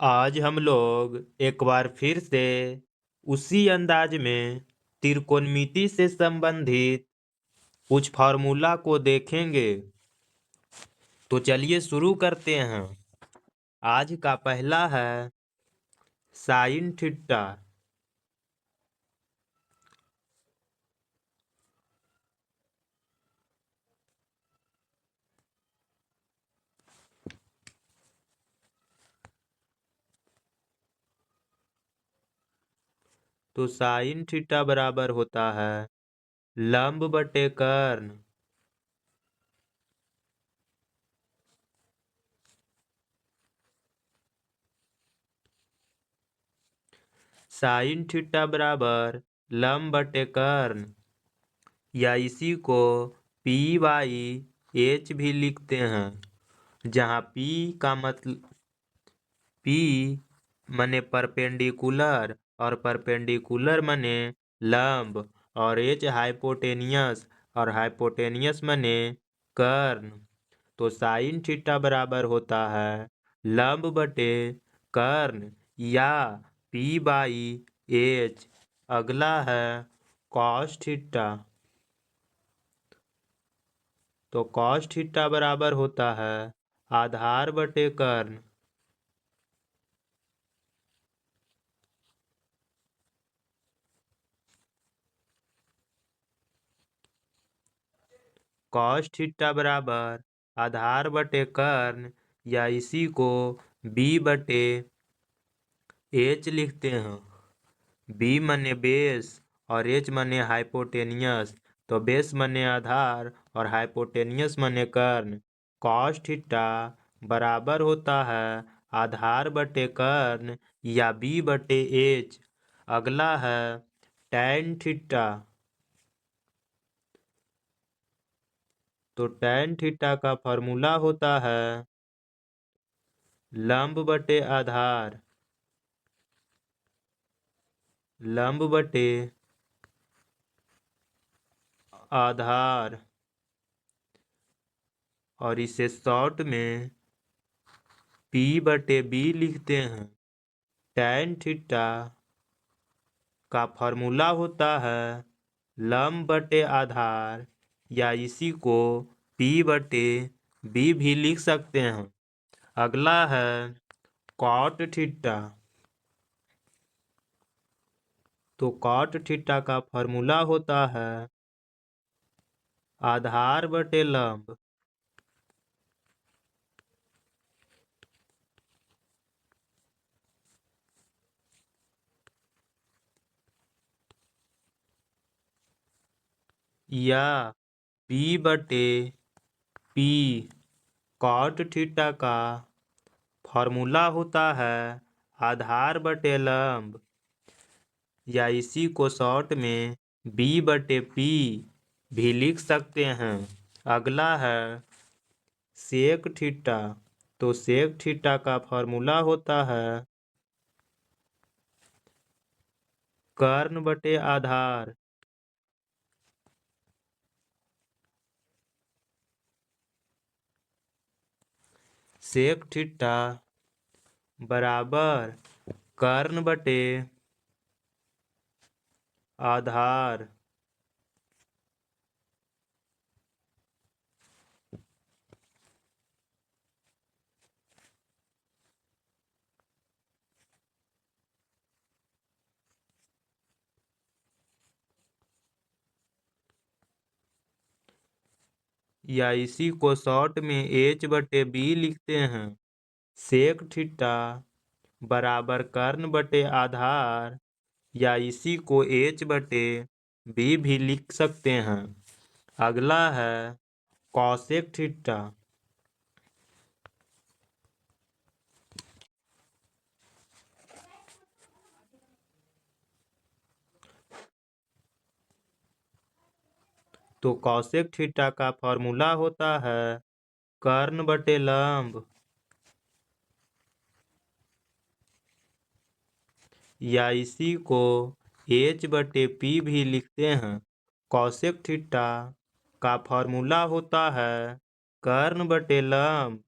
आज हम लोग एक बार फिर से उसी अंदाज में त्रिकोणमिति से संबंधित कुछ फार्मूला को देखेंगे। तो चलिए शुरू करते हैं। आज का पहला है साइन थीटा। तो साइन थीटा बराबर होता है लंब बटे कर्ण। साइन थीटा बराबर लंब बटे कर्ण, या इसी को पी बाई एच भी लिखते हैं, जहाँ पी का मतलब पी मने परपेंडिकुलर और परपेंडिकुलर मने लंब, और एच हाइपोटेनियस और हाइपोटेनियस मने कर्ण। तो साइन थीटा बराबर होता है लंब बटे कर्ण या पी बाई एच। अगला है कॉस थीटा। तो कॉस थीटा बराबर होता है आधार बटे कर्ण। कॉस थीटा बराबर आधार बटे कर्ण, या इसी को बी बटे एच लिखते हैं। बी मने बेस और एच मने हाइपोटेनियस। तो बेस मने आधार और हाइपोटेनियस मने कर्ण। कॉस थीटा बराबर होता है आधार बटे कर्ण या बी बटे एच। अगला है टैन थीटा। तो टैन थीटा का फॉर्मूला होता है लंब बटे आधार, लंब बटे आधार, और इसे शॉर्ट में पी बटे बी लिखते हैं। टैन थीटा का फॉर्मूला होता है लंब बटे आधार, या इसी को पी बटे बी भी लिख सकते हैं। अगला है कॉट थीटा। तो कॉट थीटा का फॉर्मूला होता है आधार बटे लंब, या पी बटे पी। कॉट थीटा का फॉर्मूला होता है आधार बटे लंब, या इसी को शॉर्ट में बी बटे पी भी लिख सकते हैं। अगला है सेक थीटा। तो सेक थीटा का फॉर्मूला होता है कर्ण बटे आधार, सेक थीटा बराबर कर्ण बटे आधार, या इसी को शॉर्ट में एच बटे बी लिखते हैं। सेक थीटा बराबर कर्ण बटे आधार, या इसी को एच बटे बी भी लिख सकते हैं। अगला है कॉसेक थीटा। तो कॉसेक थीटा का फॉर्मूला होता है कर्ण बटे लंब, या इसी को एच बटे पी भी लिखते हैं। कॉसेक थीटा का फॉर्मूला होता है कर्ण बटे लंब,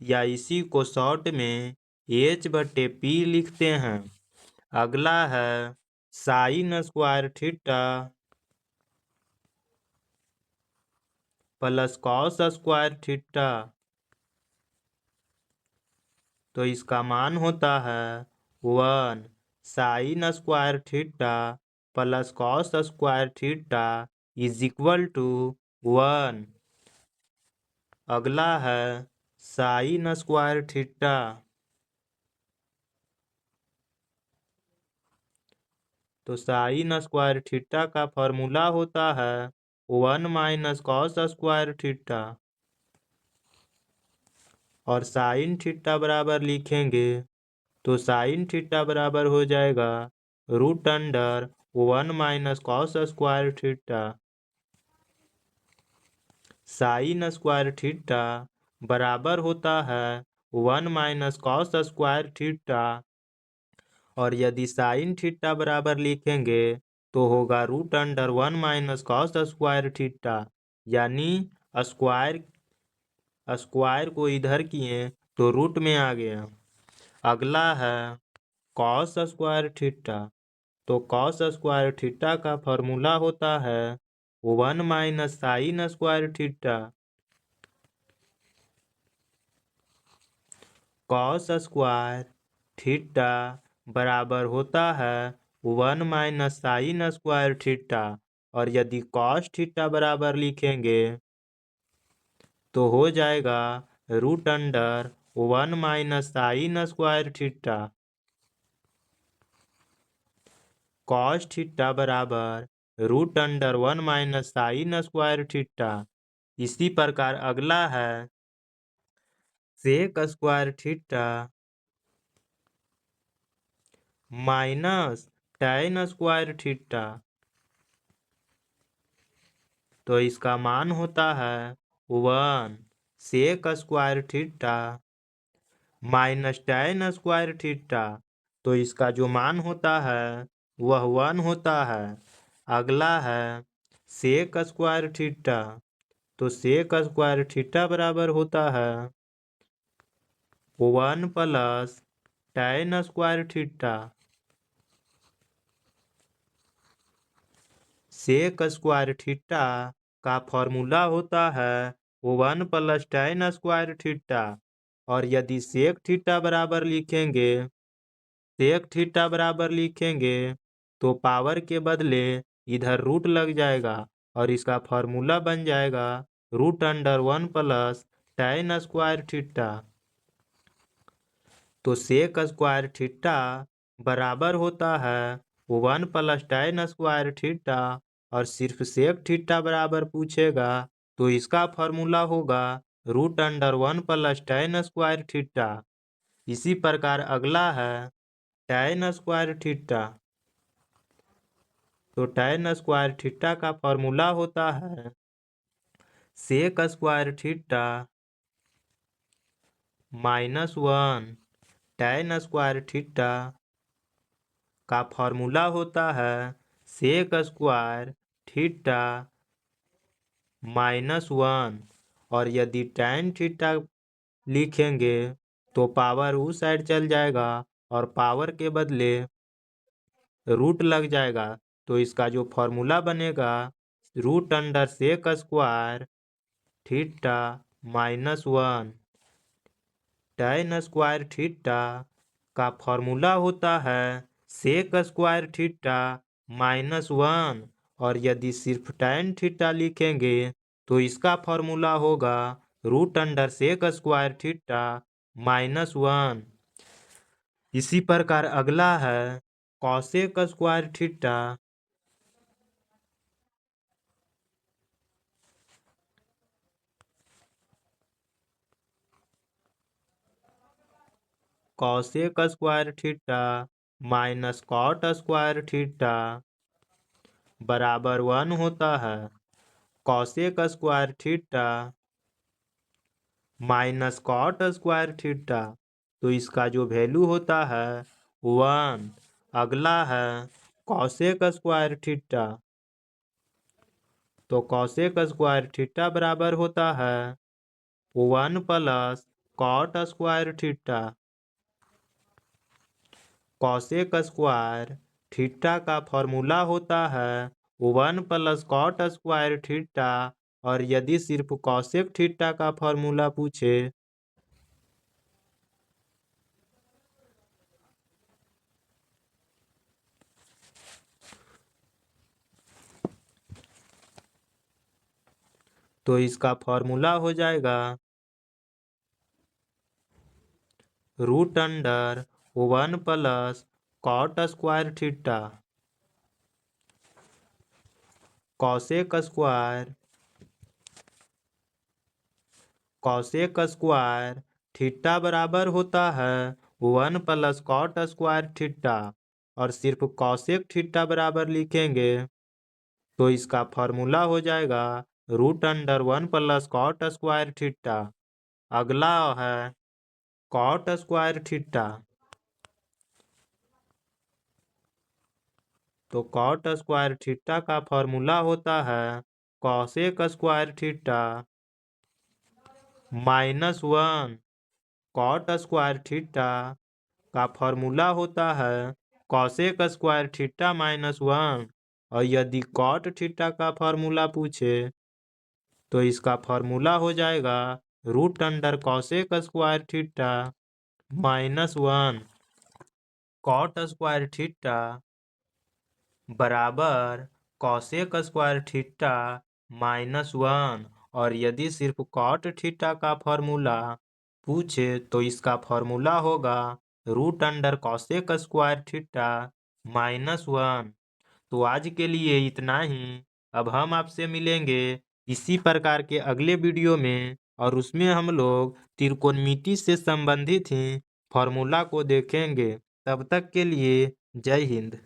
या इसी को शॉर्ट में एच बटे पी लिखते हैं। अगला है sine square theta plus cos square theta. तो इसका मान होता है 1 sine square theta plus cos square theta is equal to 1। अगला है साइन स्क्वायर थीटा। तो साइन स्क्वायर थीटा का फॉर्मूला होता है 1 माइनस कॉस स्क्वायर थीटा, और साइन थीटा बराबर लिखेंगे तो साइन थीटा बराबर हो जाएगा root under 1 minus cos square theta. Sine square theta बराबर होता है 1 माइनस कॉस स्क्वायर थीटा, और यदि साइन थीटा बराबर लिखेंगे तो होगा root under 1 minus cos square theta, यानी स्क्वायर स्क्वायर को इधर किए तो रूट में आ गया। अगला है कॉस स्क्वायर थीटा। तो कॉस स्क्वायर थीटा का फॉर्मूला होता है 1 minus sine square theta. Cos square theta बराबर होता है 1 माइनस साइन स्क्वायर थीटा, और यदि कॉस थीटा बराबर लिखेंगे तो हो जाएगा root under 1 minus sine square theta. Cos theta बराबर root under 1 minus sine square theta. इसी प्रकार अगला है sec square theta minus tan square theta. तो इसका मान होता है 1 sec square theta minus tan square theta. तो इसका जो मान होता है वह 1 होता है। अगला है सेक स्क्वायर थीटा। तो सेक स्क्वायर थीटा बराबर होता है 1 plus tan square theta. Sec square theta का फॉर्मूला होता है 1 प्लस tan स्क्वायर थीटा, और यदि सेक थीटा बराबर लिखेंगे सेक थीटा बराबर लिखेंगे तो पावर के बदले इधर रूट लग जाएगा, और इसका फॉर्मूला बन जाएगा root under 1 plus tan square theta. तो सेक स्क्वायर थीटा बराबर होता है 1 प्लस tan स्क्वायर थीटा, और सिर्फ सेक थीटा बराबर पूछेगा तो इसका फॉर्मूला होगा root under 1 plus tan square theta. इसी प्रकार अगला है tan स्क्वायर थीटा। तो tan स्क्वायर थीटा का फॉर्मूला होता है sec square theta -1 tan square theta का फॉर्मूला होता है सेक स्क्वायर थीटा -1, और यदि tan थीटा लिखेंगे तो पावर उस साइड चल जाएगा और पावर के बदले रूट लग जाएगा। तो इसका जो फॉर्मूला बनेगा root under sec square theta -1। tan square theta का फॉर्मूला होता है सेक स्क्वायर थीटा -1, और यदि सिर्फ tan थीटा लिखेंगे तो इसका फॉर्मूला होगा root under sec square theta -1। इसी प्रकार अगला है cosec square theta. Cosec square theta minus cot square theta बराबर 1 होता है। Cosec square theta minus cot square theta, तो इसका जो वैल्यू होता है 1। अगला है कॉसेक स्क्वायर थीटा। तो कॉसेक स्क्वायर थीटा बराबर होता है 1 plus cot square theta. Cosec square theta का फॉर्मूला होता है 1 प्लस कॉट स्क्वायर थीटा, और यदि सिर्फ कॉसेक थीटा का फॉर्मूला पूछे तो इसका फॉर्मूला हो जाएगा root under 1 plus cot square theta cosec square theta बराबर होता है 1 प्लस कॉट स्क्वायर थीटा, और सिर्फ कॉसेक थीटा बराबर लिखेंगे तो इसका फॉर्मूला हो जाएगा root under 1 plus cot square theta. अगला है कॉट स्क्वायर थीटा। तो कॉट स्क्वायर थीटा का फॉर्मूला होता है cosec square theta -1 cot square theta का फॉर्मूला होता है कॉसेक स्क्वायर थीटा -1, और यदि कॉट थीटा का फॉर्मूला पूछे तो इसका फॉर्मूला हो जाएगा root under cosec square theta -1 cot square theta बराबर कॉसेक स्क्वायर थीटा -1, और यदि सिर्फ कॉट थीटा का फॉर्मूला पूछे तो इसका फॉर्मूला होगा root under cosec square theta -1। तो आज के लिए इतना ही। अब हम आपसे मिलेंगे इसी प्रकार के अगले वीडियो में, और उसमें हम लोग त्रिकोणमिति से संबंधित ही फॉर्मूला को देखेंगे। तब तक के लिए जय हिंद।